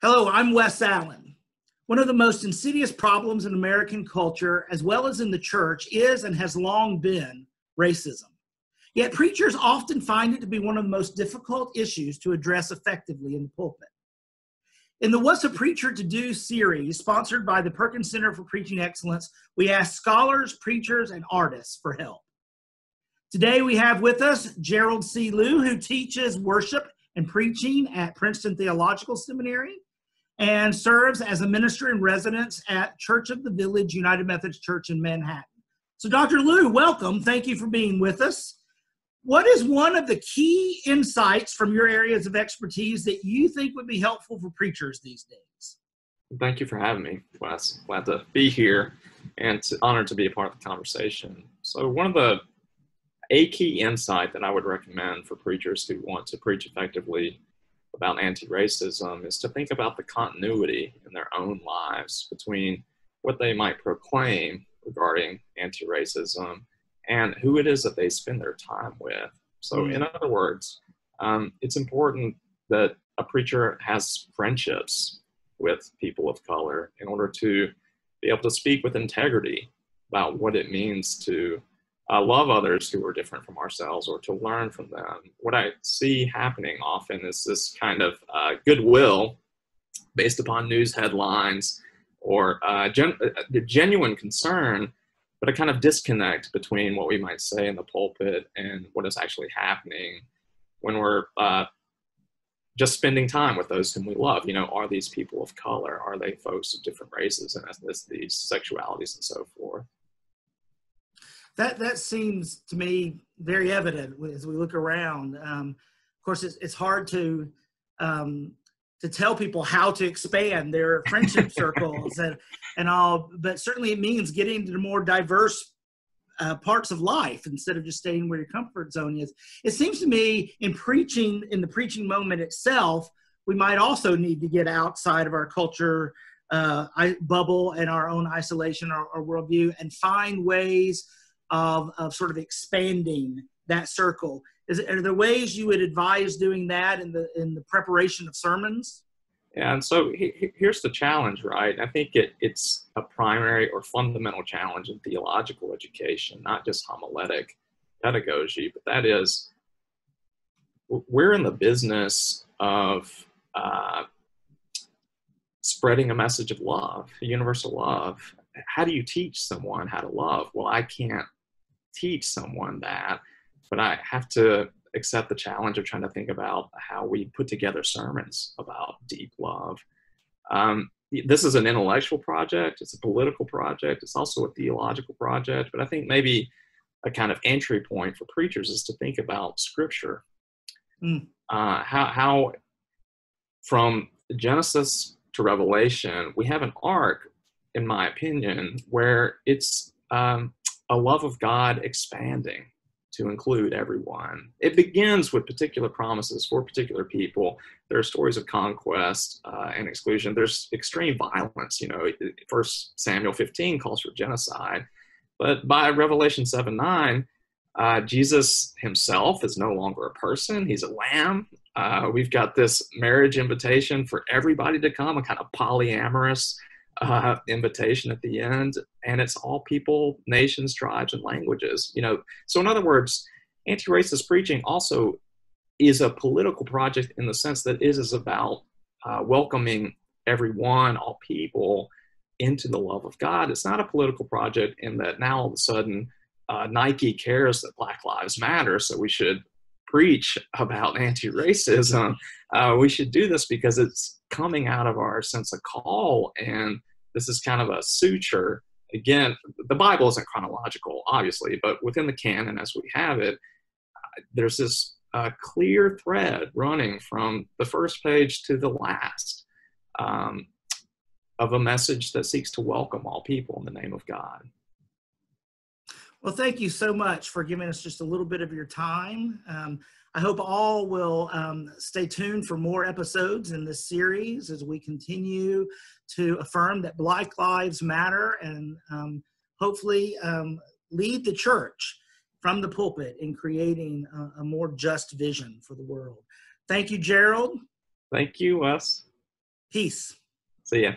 Hello, I'm Wes Allen. One of the most insidious problems in American culture, as well as in the church, is and has long been racism. Yet preachers often find it to be one of the most difficult issues to address effectively in the pulpit. In the What's a Preacher to Do series, sponsored by the Perkins Center for Preaching Excellence, we ask scholars, preachers, and artists for help. Today we have with us Gerald C. Liu, who teaches worship and preaching at Princeton Theological Seminary and serves as a minister in residence at Church of the Village United Methodist Church in Manhattan. So Dr. Liu, welcome. Thank you for being with us. What is one of the key insights from your areas of expertise that you think would be helpful for preachers these days? Thank you for having me, Wes. Glad to be here and honored to be a part of the conversation. So one of a key insight that I would recommend for preachers who want to preach effectively about anti-racism is to think about the continuity in their own lives between what they might proclaim regarding anti-racism and who it is that they spend their time with. So in other words, it's important that a preacher has friendships with people of color in order to be able to speak with integrity about what it means to love others who are different from ourselves or to learn from them. What I see happening often is this kind of goodwill based upon news headlines or genuine concern, but a kind of disconnect between what we might say in the pulpit and what is actually happening when we're just spending time with those whom we love. You know, are these people of color? Are they folks of different races and ethnicities, sexualities, and so forth? That seems to me very evident as we look around. Of course, it's hard to tell people how to expand their friendship circles and all, but certainly it means getting to the more diverse parts of life instead of just staying where your comfort zone is. It seems to me in the preaching moment itself, we might also need to get outside of our culture bubble and our own isolation, our worldview, and find ways of sort of expanding that circle. Are there ways you would advise doing that in the preparation of sermons? Yeah, and so here's the challenge, right? I think it's a primary or fundamental challenge in theological education, not just homiletic pedagogy, but that is, we're in the business of spreading a message of love, universal love. How do you teach someone how to love? Well, I can't teach someone that, but I have to accept the challenge of trying to think about how we put together sermons about deep love. This is an intellectual project. It's a political project. It's also a theological project. But I think maybe a kind of entry point for preachers is to think about Scripture. How from Genesis to Revelation, we have an arc, in my opinion, where it's a love of God expanding to include everyone. It begins with particular promises for particular people. There are stories of conquest and exclusion. There's extreme violence. You know, 1 Samuel 15 calls for genocide. But by Revelation 7:9, Jesus himself is no longer a person. He's a lamb. We've got this marriage invitation for everybody to come, a kind of polyamorous invitation at the end, and it's all people, nations, tribes, and languages. You know, so in other words, anti-racist preaching also is a political project in the sense that it is about welcoming everyone, all people, into the love of God. It's not a political project in that now all of a sudden Nike cares that Black Lives Matter, so we should preach about anti-racism. We should do this because it's coming out of our sense of call, and this is kind of a suture. Again, the Bible isn't chronological, obviously, but within the canon as we have it, there's this clear thread running from the first page to the last of a message that seeks to welcome all people in the name of God. Well, thank you so much for giving us just a little bit of your time. I hope all will stay tuned for more episodes in this series as we continue to affirm that Black Lives Matter and hopefully lead the church from the pulpit in creating a more just vision for the world. Thank you, Gerald. Thank you, Wes. Peace. See ya.